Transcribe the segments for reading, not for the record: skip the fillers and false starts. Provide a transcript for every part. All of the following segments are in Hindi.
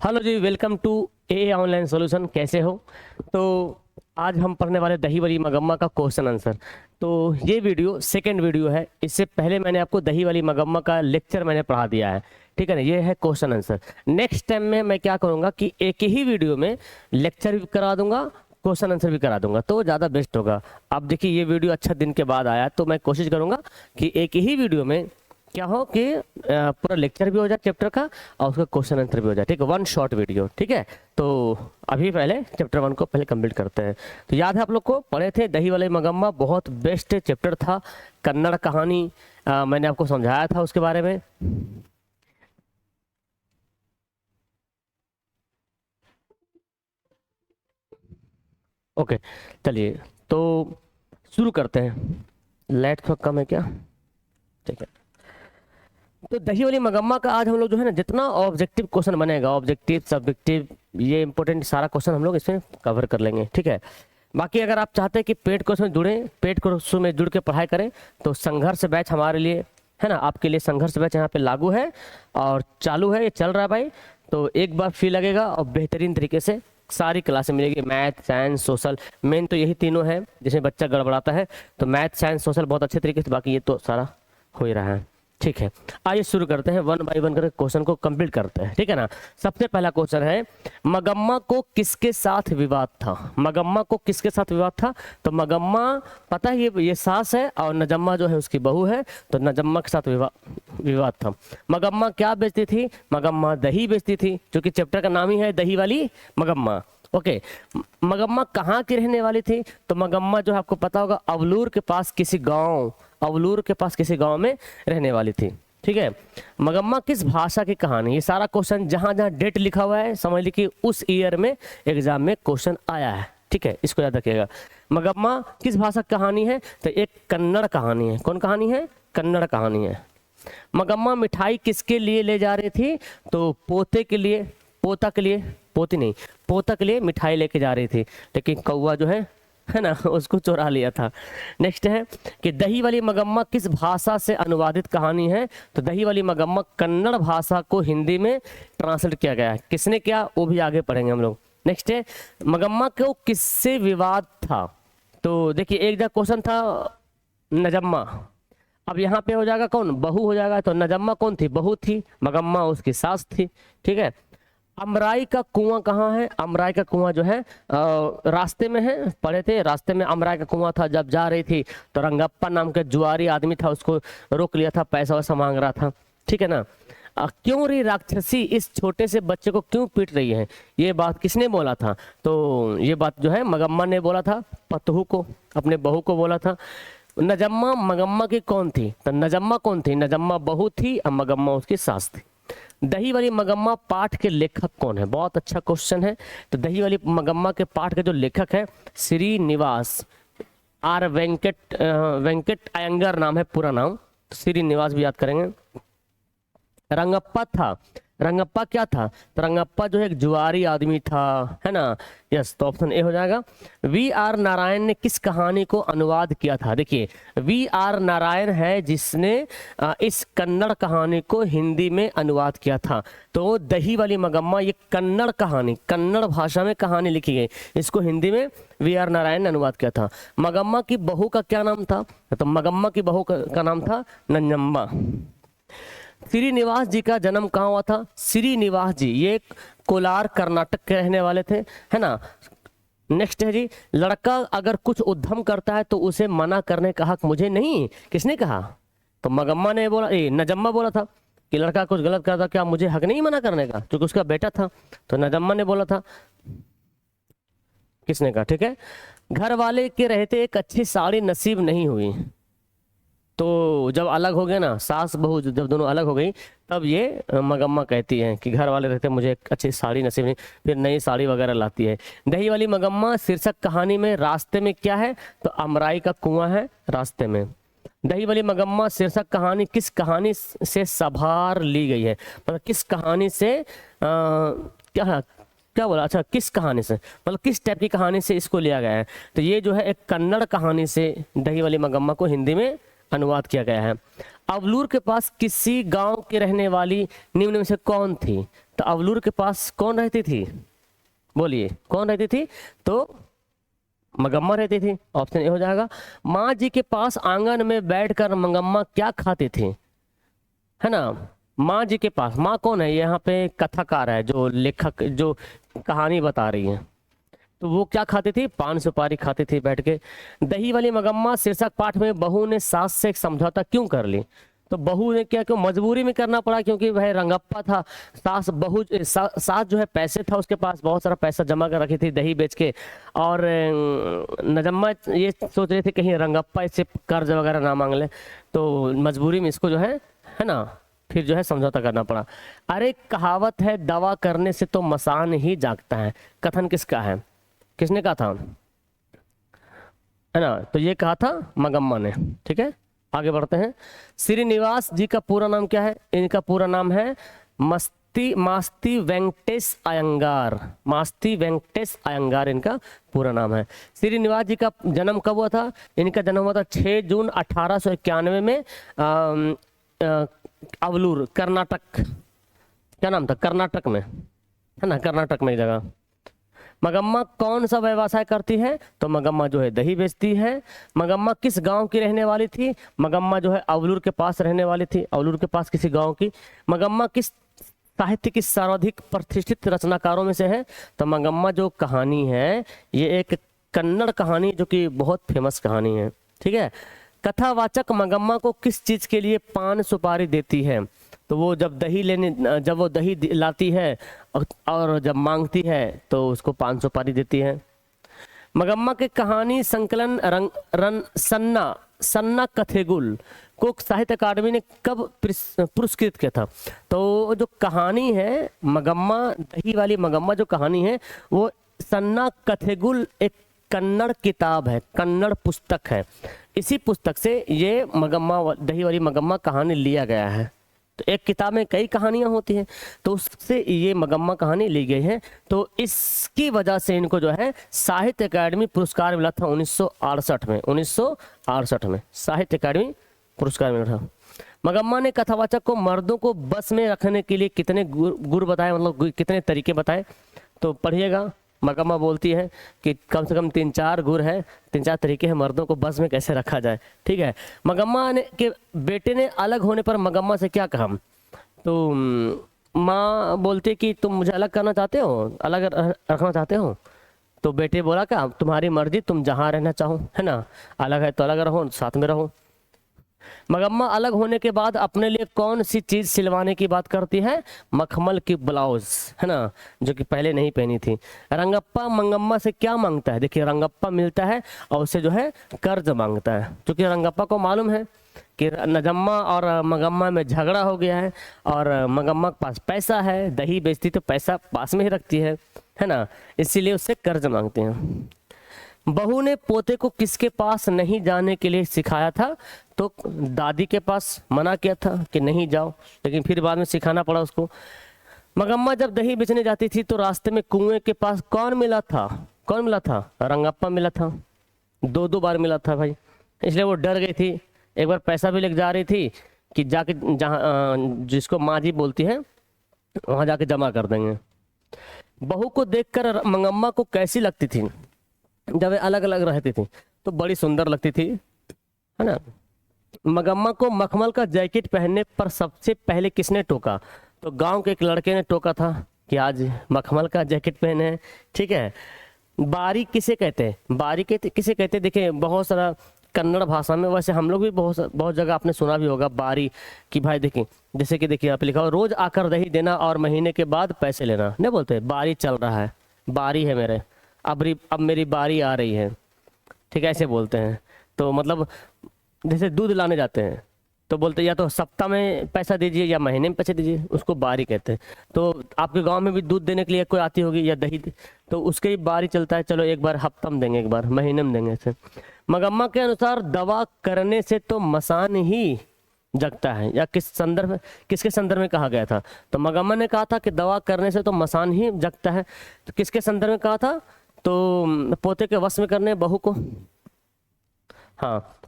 हेलो जी, welcome to a online solution. कैसे हो? तो आज हम पढ़ने वाले दही वाली मगम्मा का क्वेश्चन आंसर। तो ये वीडियो सेकंड वीडियो है। इससे पहले मैंने आपको दही वाली मगम्मा का लेक्चर मैंने पढ़ा दिया है, ठीक है ना। ये है क्वेश्चन आंसर। नेक्स्ट टाइम में मैं क्या करूँगा कि एक ही वीडियो में लेक्चर भी करा दूंगा, क्वेश्चन आंसर भी करा दूंगा, तो ज़्यादा बेस्ट होगा। अब देखिए, ये वीडियो अच्छा दिन के बाद आया, तो मैं कोशिश करूँगा कि एक ही वीडियो में क्या हो कि पूरा लेक्चर भी हो जाए चैप्टर का और उसका क्वेश्चन आंसर भी हो जाए, ठीक है। वन शॉर्ट वीडियो, ठीक है। तो अभी पहले चैप्टर 1 को पहले कंप्लीट करते हैं। तो याद है आप लोग को, पढ़े थे दही वाले मगम्मा, बहुत बेस्ट चैप्टर था। कन्नड़ कहानी मैंने आपको समझाया था उसके बारे में। ओके, चलिए तो शुरू करते हैं। लाइट थोड़ा कम है क्या? ठीक है। तो दही वाली मगम्मा का आज हम लोग जो है ना, जितना ऑब्जेक्टिव क्वेश्चन बनेगा, ऑब्जेक्टिव सब्जेक्टिव, ये इंपॉर्टेंट सारा क्वेश्चन हम लोग इसमें कवर कर लेंगे, ठीक है। बाकी अगर आप चाहते हैं कि पेड कोर्स में जुड़ें, पेड कोर्स में जुड़ के पढ़ाई करें, तो संघर्ष बैच हमारे लिए है ना, आपके लिए संघर्ष बैच यहाँ पे लागू है और चालू है, ये चल रहा है भाई। तो एक बार फी लगेगा और बेहतरीन तरीके से सारी क्लासें मिलेगी। मैथ, साइंस, सोशल, मेन तो यही तीनों है जिसमें बच्चा गड़बड़ाता है। तो मैथ, साइंस, सोशल बहुत अच्छे तरीके से, बाकी ये तो सारा हो ही रहा है, ठीक है। आइए शुरू करते हैं, वन बाय वन करके क्वेश्चन को कंप्लीट करते हैं, ठीक है ना। सबसे पहला क्वेश्चन है, मगम्मा को किसके साथ विवाद था? मगम्मा को किसके साथ विवाद था? तो मगम्मा, पता है ये सास है और नजम्मा जो है उसकी बहू है, तो नजम्मा के साथ विवाद था। मगम्मा क्या बेचती थी? मगम्मा दही बेचती थी, क्योंकि चैप्टर का नाम ही है दही वाली मगम्मा। ओके, मगम्मा कहाँ की रहने वाली थी? तो मगम्मा जो है आपको पता होगा, अवलूर के पास किसी गांव, अवलूर के पास किसी गांव में रहने वाली थी, ठीक है। मगम्मा किस भाषा की कहानी? ये सारा क्वेश्चन जहां जहां डेट लिखा हुआ है समझ लीजिए कि उस ईयर में एग्जाम में क्वेश्चन आया है, ठीक है, इसको याद रखिएगा। मगम्मा किस भाषा की कहानी है? तो एक कन्नड़ कहानी है। कौन कहानी है? कन्नड़ कहानी है। मगम्मा मिठाई किसके लिए ले जा रही थी? तो पोते के लिए, पोता के लिए, पोती नहीं, पोता के लिए मिठाई लेके जा रही थी, लेकिन कौवा जो है ना, उसको चुरा लिया था। नेक्स्ट है कि दही वाली मगम्मा किस भाषा से अनुवादित कहानी है? तो दही वाली मगम्मा कन्नड़ भाषा को हिंदी में ट्रांसलेट किया गया है। किसने किया वो भी आगे पढ़ेंगे हम लोग। नेक्स्ट है, मगम्मा को किससे विवाद था? तो देखिए, एक जगह क्वेश्चन था नजम्मा, अब यहाँ पे हो जाएगा कौन? बहू हो जाएगा। तो नजम्मा कौन थी? बहू थी, मगम्मा उसकी सास थी, ठीक है। अमराई का कुआं कहाँ है? अमराई का कुआं जो है रास्ते में है, पढ़े थे, रास्ते में अमराई का कुआं था। जब जा रही थी तो रंगप्पा नाम का जुआरी आदमी था, उसको रोक लिया था, पैसा वैसा मांग रहा था, ठीक है ना। क्यों रे राक्षसी इस छोटे से बच्चे को क्यों पीट रही है? ये बात किसने बोला था? तो ये बात जो है मगम्मा ने बोला था, पतहू को, अपने बहू को बोला था। नजम्मा मगम्मा की कौन थी? तो नजम्मा कौन थी? नजम्मा बहू थी और मगम्मा उसकी सास थी। दही वाली मगम्मा पाठ के लेखक कौन है? बहुत अच्छा क्वेश्चन है। तो दही वाली मगम्मा के पाठ के जो लेखक है, श्रीनिवास आर वेंकट, वेंकट अयंगर नाम है पूरा नाम, तो श्रीनिवास भी याद करेंगे। रंगप्पा था, रंगप्पा क्या था? तो रंगप्पा जो है एक जुआरी आदमी था, है ना। यस, तो ऑप्शन ए हो जाएगा। वी आर नारायण ने किस कहानी को अनुवाद किया था? देखिए, वी आर नारायण है जिसने इस कन्नड़ कहानी को हिंदी में अनुवाद किया था। तो दही वाली मगम्मा, ये कन्नड़ कहानी, कन्नड़ भाषा में कहानी लिखी गई, इसको हिंदी में वी आर नारायण ने अनुवाद किया था। मगम्मा की बहू का क्या नाम था? तो मगम्मा की बहू का नाम था नंजम्मा। श्रीनिवास जी का जन्म कहाँ हुआ था? श्रीनिवास जी ये कोलार कर्नाटक के रहने वाले थे, है ना। नेक्स्ट है जी, लड़का अगर कुछ उद्यम करता है तो उसे मना करने का हक मुझे नहीं, किसने कहा? तो मगम्मा ने बोला, नजम्मा बोला था कि लड़का कुछ गलत करता, क्या मुझे हक नहीं मना करने का, क्योंकि उसका बेटा था। तो नजम्मा ने बोला था, किसने कहा? ठीक है। घर वाले के रहते एक अच्छी साड़ी नसीब नहीं हुई। तो जब अलग हो गए ना, सास बहू जब दोनों अलग हो गई, तब ये मगम्मा कहती है कि घर वाले रहते मुझे एक अच्छी साड़ी नसीब नहीं, फिर नई साड़ी वगैरह लाती है। दही वाली मगम्मा शीर्षक कहानी में रास्ते में क्या है? तो अमराई का कुआं है रास्ते में। दही वाली मगम्मा शीर्षक कहानी किस कहानी से सभार ली गई है? मतलब किस कहानी से क्या क्या बोला? अच्छा, किस कहानी से, मतलब किस टाइप की कहानी से इसको लिया गया है? तो ये जो है एक कन्नड़ कहानी से दही वाली मगम्मा को हिंदी में अनुवाद किया गया है। अवलूर के पास किसी गांव की रहने वाली निम्न में से कौन थी? तो अवलूर के पास कौन रहती थी? बोलिए कौन रहती थी? तो मगम्मा रहती थी। ऑप्शन ए हो जाएगा। माँ जी के पास आंगन में बैठकर मगम्मा क्या खाती थी? है ना, माँ जी के पास। माँ कौन है? यहाँ पे कथाकार है, जो लेखक, जो कहानी बता रही है। तो वो क्या खाती थी? पान सुपारी खाती थी बैठ के। दही वाली मगम्मा शीर्षक पाठ में बहू ने सास से एक समझौता क्यों कर ली? तो बहू ने क्या, क्यों मजबूरी में करना पड़ा? क्योंकि वह रंगप्पा था। सास जो है पैसे था उसके पास, बहुत सारा पैसा जमा कर रखी थी दही बेच के। और नजम्मा ये सोच रही थी कहीं रंगप्पा इससे कर्ज वगैरह ना मांग ले, तो मजबूरी में इसको जो है ना, फिर जो है समझौता करना पड़ा। अरे कहावत है, दवा करने से तो मसान ही जागता है। कथन किसका है? किसने कहा था? है ना, तो ये कहा था मगम्मा ने। ठीक है, आगे बढ़ते हैं। श्रीनिवास जी का पूरा नाम क्या है? इनका पूरा नाम है मास्ती वेंकटेश अयंगार। मास्ती वेंकटेश अयंगार इनका पूरा नाम है। श्रीनिवास जी का जन्म कब हुआ था? इनका जन्म हुआ था 6 जून 1891 में अवलूर, कर्नाटक। क्या नाम था? कर्नाटक में, है ना, कर्नाटक में एक जगह। मगम्मा कौन सा व्यवसाय करती है? तो मगम्मा जो है दही बेचती है। मगम्मा किस गांव की रहने वाली थी? मगम्मा जो है अवलूर के पास रहने वाली थी, अवलूर के पास किसी गांव की। मगम्मा किस साहित्य की सर्वाधिक प्रतिष्ठित रचनाकारों में से है? तो मगम्मा जो कहानी है ये एक कन्नड़ कहानी, जो कि बहुत फेमस कहानी है। ठीक है। कथावाचक मगम्मा को किस चीज के लिए पान सुपारी देती है? तो वो जब वो दही लाती है और जब मांगती है तो उसको 500 पारी देती है। मगम्मा के कहानी संकलन सन्ना कथेगुल को साहित्य अकादमी ने कब पुरस्कृत किया था? तो जो कहानी है मगम्मा, दही वाली मगम्मा जो कहानी है वो सन्ना कथेगुल एक कन्नड़ किताब है, कन्नड़ पुस्तक है। इसी पुस्तक से ये मगम्मा, दही वाली मगम्मा कहानी लिया गया है। तो एक किताब में कई कहानियां होती हैं, तो उससे ये मगम्मा कहानी ली गई है। तो इसकी वजह से इनको जो है साहित्य अकादमी पुरस्कार मिला था 1968 में। 1968 में साहित्य अकादमी पुरस्कार मिला था। मगम्मा ने कथावाचक को मर्दों को बस में रखने के लिए कितने गुर बताए, मतलब कितने तरीके बताए? तो पढ़िएगा। मगम्मा बोलती है कि कम से कम 3-4 गुर है, 3-4 तरीके हैं मर्दों को बस में कैसे रखा जाए। ठीक है। मगम्मा ने के बेटे ने अलग होने पर मगम्मा से क्या कहा? तो माँ बोलती कि तुम मुझे अलग करना चाहते हो, अलग रखना चाहते हो? तो बेटे बोला क्या, तुम्हारी मर्जी, तुम जहाँ रहना चाहो, है ना, अलग है तो अलग रहो, साथ में रहो। मगम्मा अलग होने के बाद अपने लिए कौन सी चीज सिलवाने की बात करती है? मखमल की ब्लाउज, है ना, जो कि पहले नहीं पहनी थी। रंगप्पा मंगम्मा से क्या मांगता है? देखिए रंगप्पा मिलता है और उससे जो है कर्ज मांगता है, क्योंकि रंगप्पा को मालूम है कि नजम्मा और मगम्मा में झगड़ा हो गया है और मगम्मा के पास पैसा है, दही बेचती तो पैसा पास में ही रखती है ना, इसीलिए उससे कर्ज मांगते हैं। बहू ने पोते को किसके पास नहीं जाने के लिए सिखाया था? तो दादी के पास मना किया था कि नहीं जाओ, लेकिन फिर बाद में सिखाना पड़ा उसको। मगम्मा जब दही बेचने जाती थी तो रास्ते में कुएं के पास कौन मिला था? कौन मिला था? रंगप्पा मिला था। 2 बार मिला था भाई, इसलिए वो डर गई थी। एक बार पैसा भी लेके जा रही थी कि जाके जहाँ जिसको माँ जी बोलती है वहां जाके जमा कर देंगे। बहू को देखकर मंगम्मा को कैसी लगती थी? जब वे अलग अलग रहती थी तो बड़ी सुंदर लगती थी, है ना। मगम्मा को मखमल का जैकेट पहनने पर सबसे पहले किसने टोका? तो गांव के एक लड़के ने टोका था कि आज मखमल का जैकेट पहने हैं। ठीक है। बारी किसे कहते हैं? बारी किसे कहते हैं? देखिए बहुत सारा कन्नड़ भाषा में, वैसे हम लोग भी बहुत जगह आपने सुना भी होगा बारी कि भाई देखिए, जैसे कि देखिए आप लिखा हो रोज आकर दही देना और महीने के बाद पैसे लेना, नहीं बोलते बारी चल रहा है, बारी है मेरे, अब मेरी बारी आ रही है। ठीक है, ऐसे बोलते हैं। तो मतलब जैसे दूध लाने जाते हैं तो बोलते या तो सप्ताह में पैसा दीजिए या महीने में पैसे दीजिए, उसको बारी कहते हैं। तो आपके गांव में भी दूध देने के लिए कोई आती होगी या दही, तो उसके ही बारी चलता है, चलो एक बार हफ्ता में देंगे, एक बार महीने में देंगे ऐसे। मगम्मा के अनुसार दवा करने से तो मसान ही जगता है, या किसके संदर्भ में कहा गया था? तो मगम्मा ने कहा था कि दवा करने से तो मसान ही जगता है। तो किसके संदर्भ में कहा था? तो पोते के वश में करने बहू को। हाँ,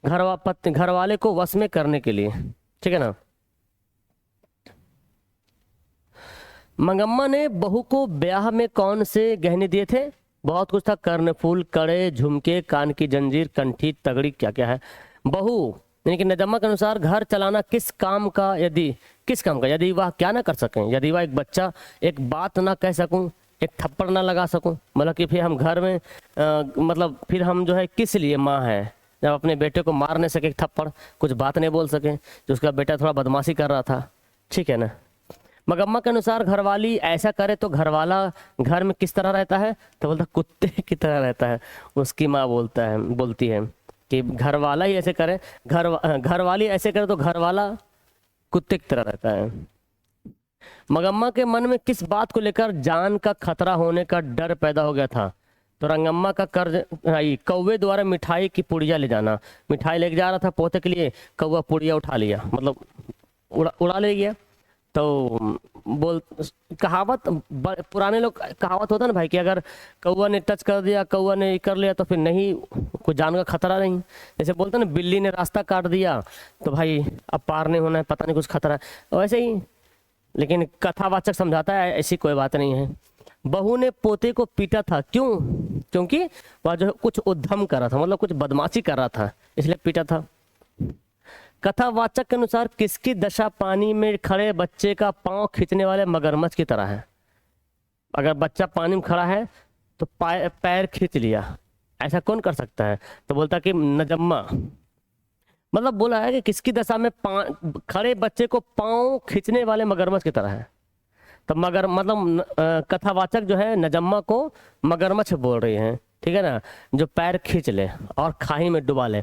घर वाले को वश में करने के लिए, ठीक है ना। मंगम्मा ने बहू को ब्याह में कौन से गहने दिए थे? बहुत कुछ था, कर्णफूल, कड़े, झुमके, कान की जंजीर, कंठी, तगड़ी, क्या क्या है। बहू यानी कि नजम्मा के अनुसार घर चलाना किस काम का, यदि वह क्या ना कर सकें, यदि वह एक बच्चा, एक बात ना कह सकूं, एक थप्पड़ ना लगा सकूं, मतलब कि फिर हम घर में मतलब फिर हम जो है किस लिए माँ है, जब अपने बेटे को मार नहीं सके एक थप्पड़, कुछ बात नहीं बोल सके, जो उसका बेटा थोड़ा बदमाशी कर रहा था, ठीक है ना। मगम्मा के अनुसार घरवाली ऐसा करे तो घरवाला घर में किस तरह रहता है? तो बोलता कुत्ते की तरह रहता है। उसकी माँ बोलती है कि घरवाला ही ऐसे करे, घरवाली ऐसे करे तो घरवाला कुत्ते की तरह रहता है। मगम्मा के मन में किस बात को लेकर जान का खतरा होने का डर पैदा हो गया था? तो रंगम्मा का कर्ज, कौवे द्वारा मिठाई की पुड़िया ले जाना, मिठाई लेके जा रहा था पोते के लिए, कौवा पुड़िया उठा लिया, मतलब उड़ा ले गया। तो कहावत, पुराने लोग कहावत होता ना भाई कि अगर कौवा ने टच कर दिया, कौवा ने कर लिया तो फिर नहीं, कोई जान का खतरा नहीं। जैसे बोलते ना बिल्ली ने रास्ता काट दिया तो भाई अब पार नहीं होना है, पता नहीं कुछ खतरा है, वैसे ही। लेकिन कथावाचक समझाता है ऐसी कोई बात नहीं है। बहू ने पोते को पीटा था, क्यों? क्योंकि वह जो है कुछ उद्यम कर रहा था, मतलब कुछ बदमाशी कर रहा था, इसलिए पीटा था। कथावाचक के अनुसार किसकी दशा पानी में खड़े बच्चे का पांव खींचने वाले मगरमच्छ की तरह है? अगर बच्चा पानी में खड़ा है तो पैर खींच लिया, ऐसा कौन कर सकता है? तो बोलता कि नजम्मा, मतलब बोला है कि किसकी दशा में खड़े बच्चे को पांव खींचने वाले मगरमच्छ की तरह है। तो मगर मतलब कथावाचक जो है नजम्मा को मगरमच्छ बोल रही है, ठीक है ना, जो पैर खींच ले और खाई में डुबा ले।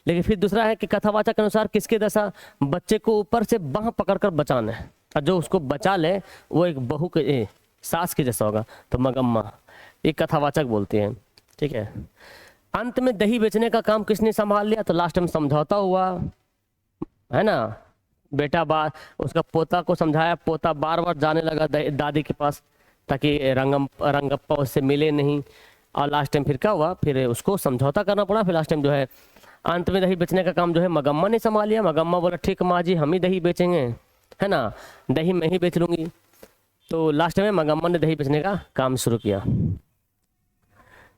लेकिन फिर दूसरा है कि कथावाचक के अनुसार किसकी दशा बच्चे को ऊपर से बांह पकड़कर बचाना है, और जो उसको बचा ले वो एक बहू के सास की जैसा होगा, तो मगम्मा, ये कथावाचक बोलती है, ठीक है। अंत में दही बेचने का काम किसने संभाल लिया? तो लास्ट में समझौता हुआ, है ना। बेटा उसका पोता को समझाया, पोता बार बार जाने लगा दादी के पास ताकि रंगप्पा उससे मिले नहीं, और लास्ट टाइम फिर क्या हुआ, फिर उसको समझौता करना पड़ा। फिर लास्ट टाइम जो है अंत में दही बेचने का काम जो है मगम्मा ने संभाल लिया। मगम्मा बोला ठीक माँ जी, हम ही दही बेचेंगे, है ना, दही मैं ही बेच लूंगी। तो लास्ट में मगम्मा ने दही बेचने का काम शुरू किया।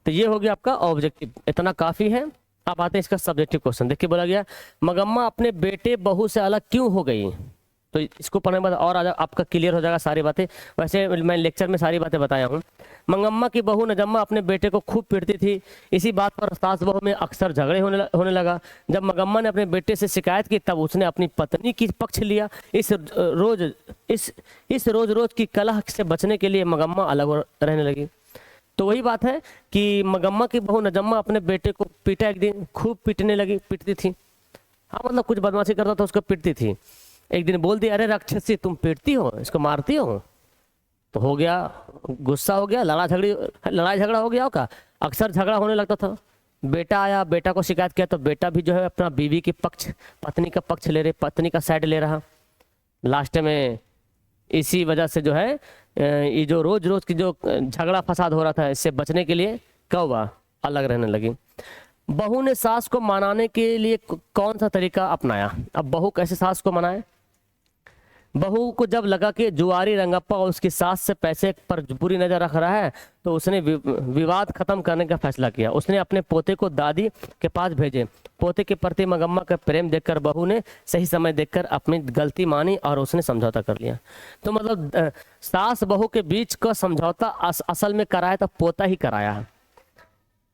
तो ये हो गया आपका ऑब्जेक्टिव, इतना काफी है। अब आते हैं इसका सब्जेक्टिव क्वेश्चन। देखिए बोला गया मगम्मा अपने बेटे बहू से अलग क्यों हो गई? तो इसको पढ़ने के बाद और आपका क्लियर हो जाएगा सारी बातें। वैसे मैं लेक्चर में सारी बातें बताया हूँ। मंगम्मा की बहू नजम्मा अपने बेटे को खूब पीटती थी। इसी बात पर सास बहू में अक्सर झगड़े होने लगा। जब मंगम्मा ने अपने बेटे से शिकायत की तब उसने अपनी पत्नी की पक्ष लिया। इस रोज की कलह से बचने के लिए मंगम्मा अलग रहने लगी। तो वही बात है कि मंगम्मा की बहू नजम्मा अपने बेटे को पीटा, एक दिन खूब पीटती थी। हाँ मतलब कुछ बदमाशी करता था उसको पीटती थी। एक दिन बोल दिया अरे राक्षसी तुम पीटती हो, इसको मारती हो। तो हो गया, गुस्सा हो गया, लड़ाई झगड़ा हो गया होगा। अक्सर झगड़ा होने लगता था। बेटा आया, बेटा को शिकायत किया तो बेटा भी जो है अपना बीवी के पत्नी का पक्ष ले रहे, पत्नी का साइड ले रहा। लास्ट में इसी वजह से जो है ये जो रोज की जो झगड़ा फसाद हो रहा था, इससे बचने के लिए क्या हुआ, अलग रहने लगी। बहू ने सास को मनाने के लिए कौन सा तरीका अपनाया? अब बहू कैसे सास को मनाए? बहू को जब लगा कि जुआरी रंगप्पा उसकी सास से पैसे पर बुरी नजर रख रहा है तो उसने विवाद खत्म करने का फैसला किया। उसने अपने पोते को दादी के पास भेजे। पोते के प्रति मंगम्मा का प्रेम देखकर बहू ने सही समय देखकर अपनी गलती मानी और उसने समझौता कर लिया। तो मतलब सास बहू के बीच का समझौता असल में कराया तो पोता ही कराया है।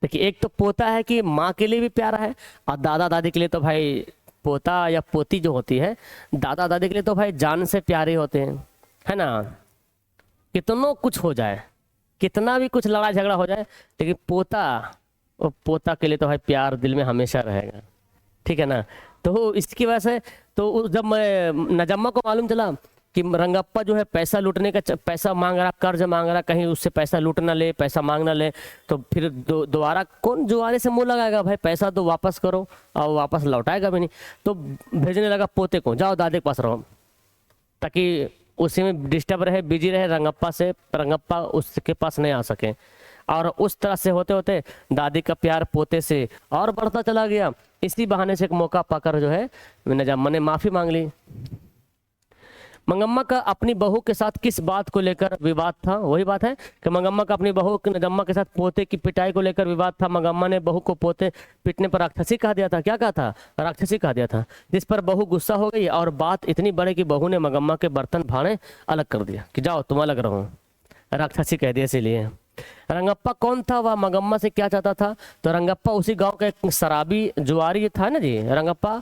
देखिए एक तो पोता है कि माँ के लिए भी प्यारा है, और दादा दादी के लिए तो भाई पोता या पोती जो होती है दादा दादी के लिए तो भाई जान से प्यारे होते हैं, है ना। कितना कुछ हो जाए, कितना भी कुछ लड़ाई झगड़ा हो जाए, लेकिन पोता के लिए तो भाई प्यार दिल में हमेशा रहेगा, ठीक है ना। तो इसकी वजह से तो जब मैं नजम्मा को मालूम चला कि रंगप्पा जो है पैसा लूटने का पैसा मांग रहा, कर्ज मांग रहा, कहीं उससे पैसा लूट ना ले, पैसा मांग ना ले, तो फिर दोबारा कौन जुआरे से मुंह लगाएगा? भाई पैसा तो वापस करो, और वापस लौटाएगा भी नहीं। तो भेजने लगा पोते को, जाओ दादी के पास रहो, ताकि उसी में डिस्टर्ब रहे, बिजी रहे रंगप्पा से, रंगप्पा उसके पास नहीं आ सके। और उस तरह से होते होते दादी का प्यार पोते से और बढ़ता चला गया। इसी बहाने से एक मौका पाकर जो है निजामा ने माफी मांग ली। मंगम्मा का अपनी बहू के साथ किस बात को लेकर विवाद था? वही बात है कि मंगम्मा का अपनी बहू निजामा के साथ पोते की पिटाई को लेकर विवाद था। मंगम्मा ने बहू को पोते पीटने पर राक्षसी कहा दिया था। क्या कहा था? राक्षसी कहा दिया था, जिस पर बहू गुस्सा हो गई और बात इतनी बड़ी कि बहू ने मंगम्मा के बर्तन भाड़े अलग कर दिया कि जाओ तुम अलग रहो, राक्षसी कह दिया इसीलिए। रंगप्पा कौन था? वह मंगम्मा से क्या चाहता था? तो रंगप्पा उसी गांव का एक शराबी जुआरी था ना जी। रंगप्पा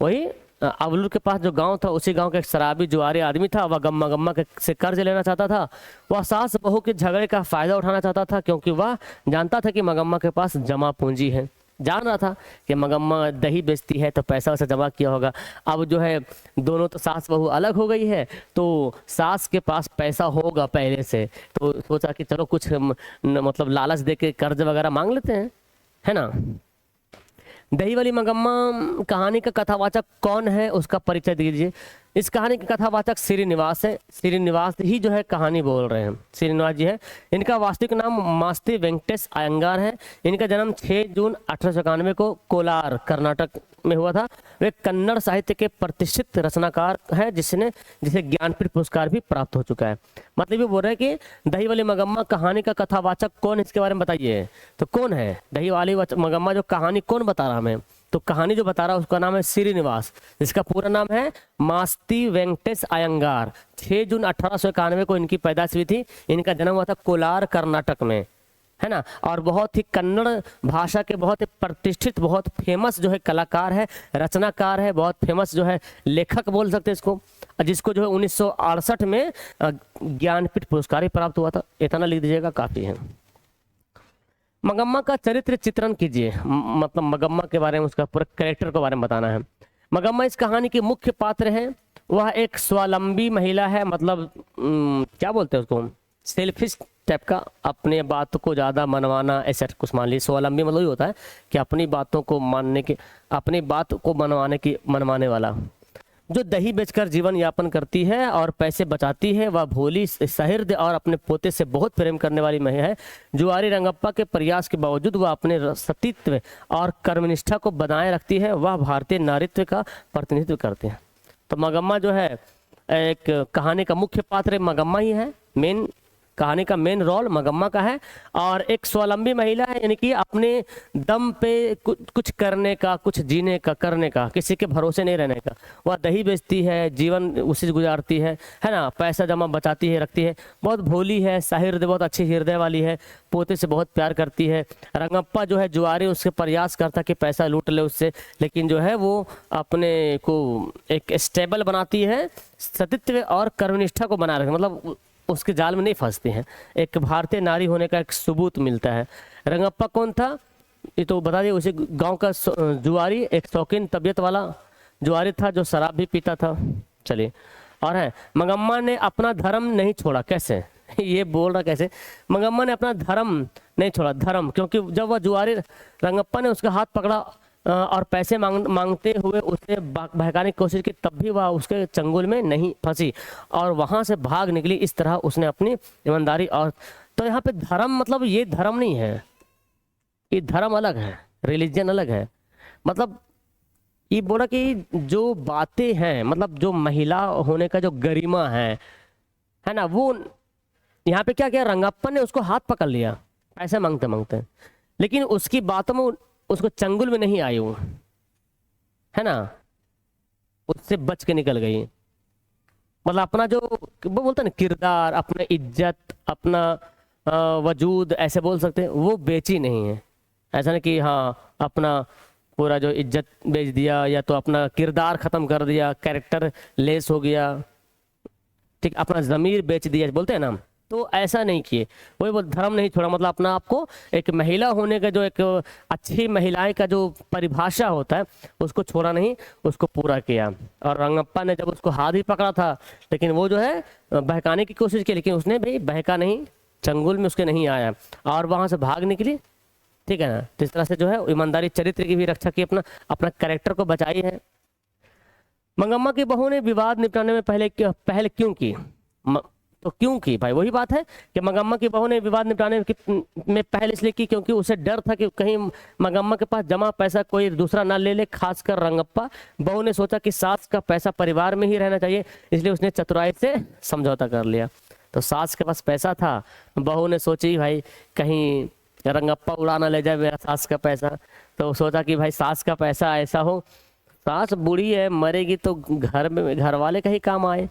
वही अवलूर के पास जो गांव था उसी गांव का एक शराबी जुआरी आदमी था। वह मंगम्मा से कर्ज लेना चाहता था। वह सास बहू के झगड़े का फायदा उठाना चाहता था, क्योंकि वह जानता था कि मंगम्मा के पास जमा पूंजी है। जान रहा था कि मंगम्मा दही बेचती है तो पैसा वैसा जमा किया होगा। अब जो है दोनों तो सास बहू अलग हो गई है, तो सास के पास पैसा होगा पहले से, तो सोचा कि चलो कुछ मतलब लालच दे के कर्ज वगैरह मांग लेते हैं, है ना। दही वाली मंगम्मा कहानी का कथावाचक कौन है, उसका परिचय दीजिए। इस कहानी के कथावाचक श्रीनिवास है। श्रीनिवास ही जो है कहानी बोल रहे हैं, श्रीनिवास जी है। इनका वास्तविक नाम मास्ती वेंकटेश अयंगार है। इनका जन्म 6 जून 1891 को कोलार कर्नाटक में हुआ था। वे कन्नड़ साहित्य के प्रतिष्ठित रचनाकार है, जिसे ज्ञानपीठ पुरस्कार भी प्राप्त हो चुका है। मतलब ये बोल रहे हैं कि दही वाली मंगम्मा कहानी का कथावाचक कौन, इसके बारे में बताइए। तो कौन है दही वाली मंगम्मा जो कहानी कौन बता रहा हमें? तो कहानी जो बता रहा है उसका नाम है श्रीनिवास, जिसका पूरा नाम है मास्ती वेंकटेश अयंगार। 6 जून 1891 को इनकी पैदाइश हुई थी। इनका जन्म हुआ था कोलार कर्नाटक में, है ना। और बहुत ही कन्नड़ भाषा के बहुत ही प्रतिष्ठित, बहुत फेमस जो है कलाकार है, रचनाकार है, बहुत फेमस जो है लेखक बोल सकते हैं इसको, जिसको जो है 1968 में ज्ञानपीठ पुरस्कार भी प्राप्त हुआ था। इतना लिख दीजिएगा, काफी है। मंगम्मा का चरित्र चित्रण कीजिए। मतलब मंगम्मा के बारे में, उसका पूरा कैरेक्टर के बारे में बताना है। मंगम्मा इस कहानी की मुख्य पात्र है। वह एक स्वावलंबी महिला है, मतलब क्या बोलते हैं उसको, सेल्फिश टाइप का, अपने बात को ज़्यादा मनवाना, ऐसा कुछ मान लीजिए। स्वावलंबी मतलब ये होता है कि अपनी बातों को मानने के, अपनी बात को मनवाने वाला। जो दही बेचकर जीवन यापन करती है और पैसे बचाती है। वह भोली, सहृदय और अपने पोते से बहुत प्रेम करने वाली महिला है। जुआरी रंगप्पा के प्रयास के बावजूद वह अपने सतीत्व और कर्मनिष्ठा को बनाए रखती है। वह भारतीय नारीत्व का प्रतिनिधित्व करते हैं। तो मंगम्मा जो है एक कहानी का मुख्य पात्र मंगम्मा ही है। मेन कहानी का मेन रोल मंगम्मा का है। और एक स्वावलंबी महिला है, यानी कि अपने दम पे कुछ करने का, कुछ जीने का, करने का, किसी के भरोसे नहीं रहने का। वह दही बेचती है, जीवन उसी से गुजारती है ना। पैसा जमा बचाती है, रखती है। बहुत भोली है, सहृदय, बहुत अच्छी हृदय वाली है। पोते से बहुत प्यार करती है। रंगप्पा जो है जुआरी, उसके प्रयास करता कि पैसा लूट ले उससे, लेकिन जो है वो अपने को एक स्टेबल बनाती है, सतीत्व और कर्मनिष्ठा को बना रखे, मतलब उसके जाल में नहीं फंसते हैं। एक भारतीय नारी होने का एक सबूत मिलता है। रंगप्पा कौन था ये तो बता दिए। उसी गांव का जुआरी, एक शौकीन तबीयत वाला जुआरी था जो शराब भी पीता था। चलिए, और है मंगम्मा ने अपना धर्म नहीं छोड़ा। कैसे ये बोल रहा, कैसे मंगम्मा ने अपना धर्म नहीं छोड़ा? धर्म, क्योंकि जब वह जुआरी रंगप्पा ने उसका हाथ पकड़ा और पैसे मांगते हुए उसे बहकाने की कोशिश की, तब भी वह उसके चंगुल में नहीं फंसी और वहां से भाग निकली। इस तरह उसने अपनी ईमानदारी और, तो यहाँ पे धर्म मतलब ये धर्म नहीं है, ये धर्म अलग है, रिलीजन अलग है। मतलब ये बोला कि जो बातें हैं, मतलब जो महिला होने का जो गरिमा है ना, वो यहाँ पे क्या किया, रंगप्पा ने उसको हाथ पकड़ लिया पैसे मांगते मांगते, लेकिन उसकी बातों में उसको चंगुल में नहीं आई वो, है ना, उससे बच के निकल गई। मतलब अपना जो वो बोलते हैं ना किरदार, अपना इज्जत, अपना वजूद, ऐसे बोल सकते हैं, वो बेची नहीं है। ऐसा नहीं कि हाँ अपना पूरा जो इज्जत बेच दिया या तो अपना किरदार खत्म कर दिया, कैरेक्टर लेस हो गया, ठीक, अपना ज़मीर बेच दिया बोलते हैं ना, तो ऐसा नहीं किए। वही वो धर्म नहीं छोड़ा, मतलब अपना आपको एक महिला होने का जो एक अच्छी महिलाएं का जो परिभाषा होता है उसको छोड़ा नहीं, उसको पूरा किया। और रंगप्पा ने जब उसको हाथ ही पकड़ा था, लेकिन वो जो है बहकाने की कोशिश की, लेकिन उसने भी बहका नहीं, चंगुल में उसके नहीं आया और वहां से भाग निकली, ठीक है ना। तो इस तरह से जो है ईमानदारी, चरित्र की भी रक्षा की, अपना कैरेक्टर को बचाई है। मंगम्मा की बहू ने विवाद निपटाने में पहल क्यों की? तो क्यों की भाई? वही बात है कि मगम्मा की बहू ने विवाद निपटाने में पहल इसलिए की क्योंकि उसे डर था कि कहीं मगम्मा के पास जमा पैसा कोई दूसरा ना ले ले, खासकर रंगप्पा। बहू ने सोचा कि सास का पैसा परिवार में ही रहना चाहिए, इसलिए उसने चतुराई से समझौता कर लिया। तो सास के पास पैसा था, बहू ने सोची भाई कहीं रंगप्पा उड़ा ना ले जाए मेरा सास का पैसा। तो सोचा कि भाई सास का पैसा ऐसा हो, सास बूढ़ी है, मरेगी तो घर में घर वाले का ही काम आए,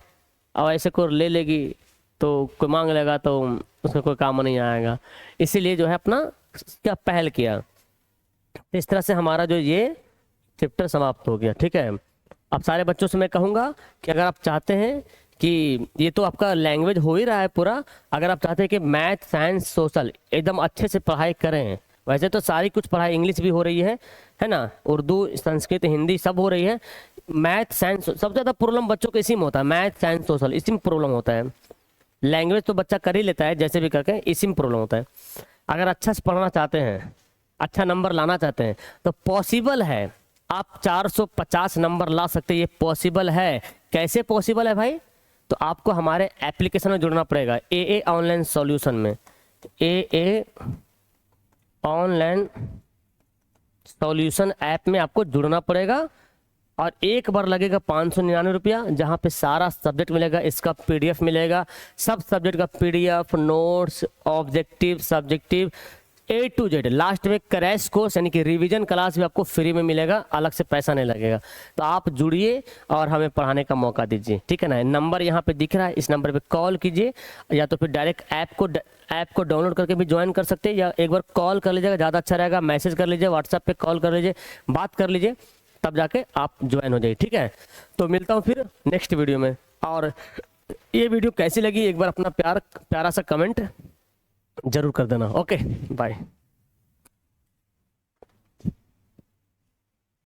और ऐसे को ले लेगी तो कोई मांग लेगा तो उसमें कोई काम नहीं आएगा। इसीलिए जो है अपना क्या पहल किया। इस तरह से हमारा जो ये चैप्टर समाप्त हो गया। ठीक है, अब सारे बच्चों से मैं कहूँगा कि अगर आप चाहते हैं कि ये तो आपका लैंग्वेज हो ही रहा है पूरा, अगर आप चाहते हैं कि मैथ साइंस सोशल एकदम अच्छे से पढ़ाई करें, वैसे तो सारी कुछ पढ़ाई इंग्लिश भी हो रही है ना, उर्दू संस्कृत हिंदी सब हो रही है। मैथ साइंस सबसे ज़्यादा प्रॉब्लम बच्चों को इसी में होता है, मैथ साइंस सोशल इसी में प्रॉब्लम होता है। लैंग्वेज तो बच्चा कर ही लेता है जैसे भी करके, इसी में प्रॉब्लम होता है। अगर अच्छा से पढ़ना चाहते हैं, अच्छा नंबर लाना चाहते हैं तो पॉसिबल है, आप 450 नंबर ला सकते हैं, ये पॉसिबल है। कैसे पॉसिबल है भाई? तो आपको हमारे एप्लीकेशन में जुड़ना पड़ेगा, ए ऑनलाइन सॉल्यूशन में। ए ऑनलाइन सॉल्यूशन ऐप में आपको जुड़ना पड़ेगा, और एक बार लगेगा 599 रुपया, जहाँ पे सारा सब्जेक्ट मिलेगा, इसका पीडीएफ मिलेगा, सब सब्जेक्ट का PDF, notes, objective, subjective, A to Z. Last में क्रैश कोर्स यानी कि रिवीजन क्लास भी आपको फ्री में मिलेगा, अलग से पैसा नहीं लगेगा। तो आप जुड़िए और हमें पढ़ाने का मौका दीजिए। ठीक है ना, नंबर यहाँ पे दिख रहा है, इस नंबर पे कॉल कीजिए, या तो फिर डायरेक्ट ऐप को डाउनलोड करके भी ज्वाइन कर सकते हैं, या एक बार कॉल कर लीजिएगा, ज़्यादा अच्छा रहेगा। मैसेज कर लीजिए, व्हाट्सएप पे कॉल कर लीजिए, बात कर लीजिए, तब जाके आप ज्वाइन हो जाइए। ठीक है, तो मिलता हूँ फिर नेक्स्ट वीडियो में। और ये वीडियो कैसी लगी एक बार अपना प्यारा सा कमेंट जरूर कर देना। Okay, bye.